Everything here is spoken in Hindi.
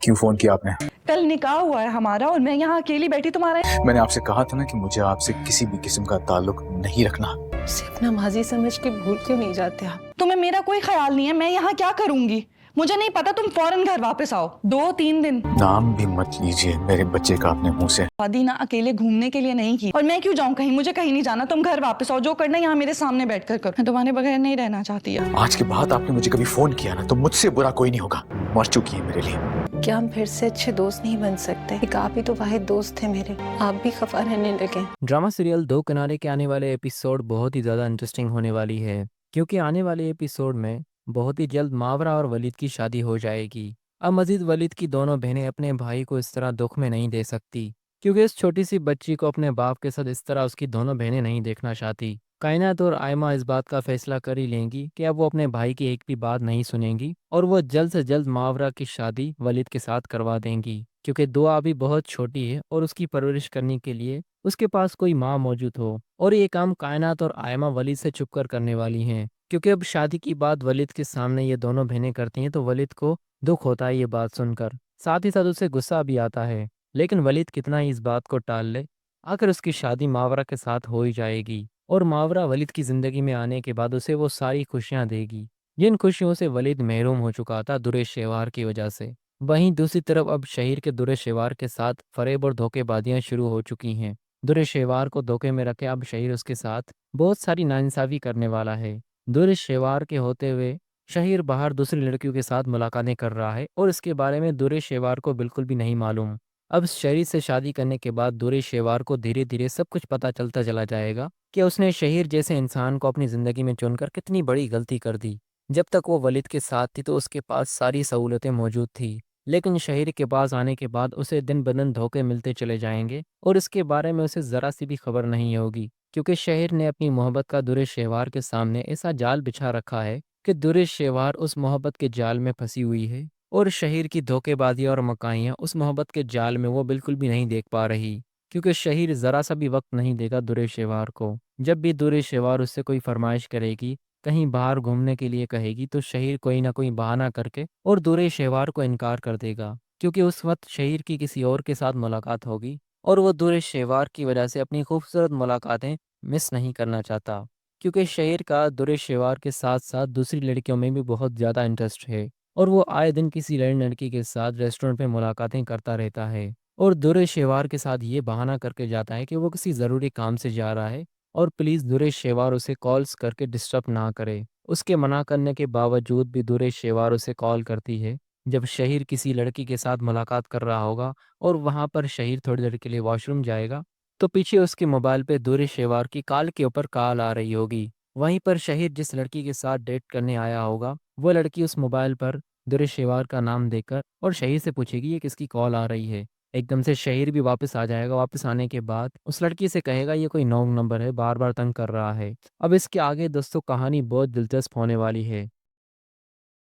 क्यों फोन किया आपने? कल निकाह हुआ है हमारा और मैं यहाँ अकेली बैठी तुम्हारा। मैंने आपसे कहा था ना कि मुझे आपसे किसी भी किस्म का ताल्लुक नहीं रखना। उसे अपना माजी समझ के भूल क्यों नहीं जाते आप? तुम्हें मेरा कोई ख्याल नहीं है, मैं यहाँ क्या करूंगी मुझे नहीं पता। तुम फौरन घर वापस आओ, 2-3 दिन। नाम भी मत लीजिए मेरे बच्चे का अपने मुंह से। शादी ना अकेले घूमने के लिए नहीं की, और मैं क्यों जाऊँ कहीं, मुझे कहीं नहीं जाना। तुम घर वापस आओ, जो करना है यहाँ मेरे सामने बैठकर करो। मैं तुम्हारे बगैर नहीं रहना चाहती है। आज के बाद आपने मुझे कभी फोन किया ना तो मुझसे बुरा कोई नहीं होगा। मर चुकी है मेरे लिए। क्या हम फिर से अच्छे दोस्त नहीं बन सकते? एक आप ही तो वाहिद दोस्त थे मेरे, आप भी खफा रहने लगे। ड्रामा सीरियल दो किनारे के आने वाले एपिसोड बहुत ही ज़्यादा इंटरेस्टिंग होने वाली है, क्योंकि आने वाले एपिसोड में बहुत ही जल्द मावरा और वलीद की शादी हो जाएगी। अब मजीद वलीद की दोनों बहनें अपने भाई को इस तरह दुख में नहीं दे सकती, क्योंकि इस छोटी सी बच्ची को अपने बाप के साथ इस तरह उसकी दोनों बहनें नहीं देखना चाहती। कायनात और आयमा इस बात का फैसला कर ही लेंगी कि अब वो अपने भाई की एक भी बात नहीं सुनेंगी और वो जल्द से जल्द मावरा की शादी वलीद के साथ करवा देंगी, क्योंकि दुआ अभी बहुत छोटी है और उसकी परवरिश करने के लिए उसके पास कोई माँ मौजूद हो। और ये काम कायनात और आयमा वलीद से छुप कर करने वाली हैं, क्योंकि अब शादी की बात वलीद के सामने ये दोनों बहनें करती हैं तो वलीद को दुख होता है ये बात सुनकर, साथ ही साथ उसे गुस्सा भी आता है। लेकिन वलीद कितना ही इस बात को टाल ले, आखिर उसकी शादी मावरा के साथ हो ही जाएगी और मावरा वलीद की जिंदगी में आने के बाद उसे वो सारी खुशियां देगी जिन खुशियों से वलीद महरूम हो चुका था दुरे शेवार की वजह से। वहीं दूसरी तरफ अब शहीर के दुरे शेवार के साथ फरेब और धोखेबाजियां शुरू हो चुकी हैं। दुरे शेवार को धोखे में रखे अब शहीर उसके साथ बहुत सारी नाइंसाफी करने वाला है। दुरे शेवार के होते हुए शहीर बाहर दूसरी लड़कियों के साथ मुलाकातें कर रहा है और इसके बारे में दुरे शेवार को बिल्कुल भी नहीं मालूम। अब शहीर से शादी करने के बाद दुरे शेवार को धीरे धीरे सब कुछ पता चलता चला जाएगा कि उसने शहीर जैसे इंसान को अपनी जिंदगी में चुनकर कितनी बड़ी गलती कर दी। जब तक वो वलीद के साथ थी तो उसके पास सारी सहूलतें मौजूद थी, लेकिन शहीर के पास आने के बाद उसे दिन ब दिन धोखे मिलते चले जाएंगे और इसके बारे में उसे ज़रा सी भी खबर नहीं होगी, क्योंकि शहीर ने अपनी मोहब्बत का दुरे शेवार के सामने ऐसा जाल बिछा रखा है कि दुरे शेवार उस मोहब्बत के जाल में फंसी हुई है और शहीर की धोखेबाजी और मकाइयाँ उस मोहब्बत के जाल में वो बिल्कुल भी नहीं देख पा रही, क्योंकि शहीर ज़रा सा भी वक्त नहीं देगा दुरे शेवार को। जब भी दुरे शेवार उससे कोई फरमाइश करेगी, कहीं बाहर घूमने के लिए कहेगी, तो शहीर कोई ना कोई बहाना करके और दूरे शेवार को इनकार कर देगा, क्योंकि उस वक्त शहीर की किसी और के साथ मुलाकात होगी और वो दूरे शेवार की वजह से अपनी खूबसूरत मुलाकातें मिस नहीं करना चाहता, क्योंकि शहीर का दूरे शेवार के साथ साथ दूसरी लड़कियों में भी बहुत ज़्यादा इंटरेस्ट है और वो आए दिन किसी लड़की के साथ रेस्टोरेंट पे मुलाकातें करता रहता है और दूरे शेवार के साथ ये बहाना करके जाता है कि वो किसी ज़रूरी काम से जा रहा है और प्लीज़ दुरे शेवार उसे कॉल्स करके डिस्टर्ब ना करे। उसके मना करने के बावजूद भी दुरे शेवार उसे कॉल करती है जब शहीर किसी लड़की के साथ मुलाकात कर रहा होगा और वहाँ पर शहीर थोड़ी देर के लिए वॉशरूम जाएगा तो पीछे उसके मोबाइल पे दुरे शेवार की कॉल के ऊपर कॉल आ रही होगी। वहीं पर शहीर जिस लड़की के साथ डेट करने आया होगा वो लड़की उस मोबाइल पर दुरे शेवार का नाम देकर और शहीर से पूछेगी ये किसकी कॉल आ रही है। एकदम से शहीर भी वापस आ जाएगा। वापस आने के बाद उस लड़की से कहेगा ये कोई नॉन्ग नंबर है, बार बार तंग कर रहा है। अब इसके आगे दोस्तों कहानी बहुत दिलचस्प होने वाली है।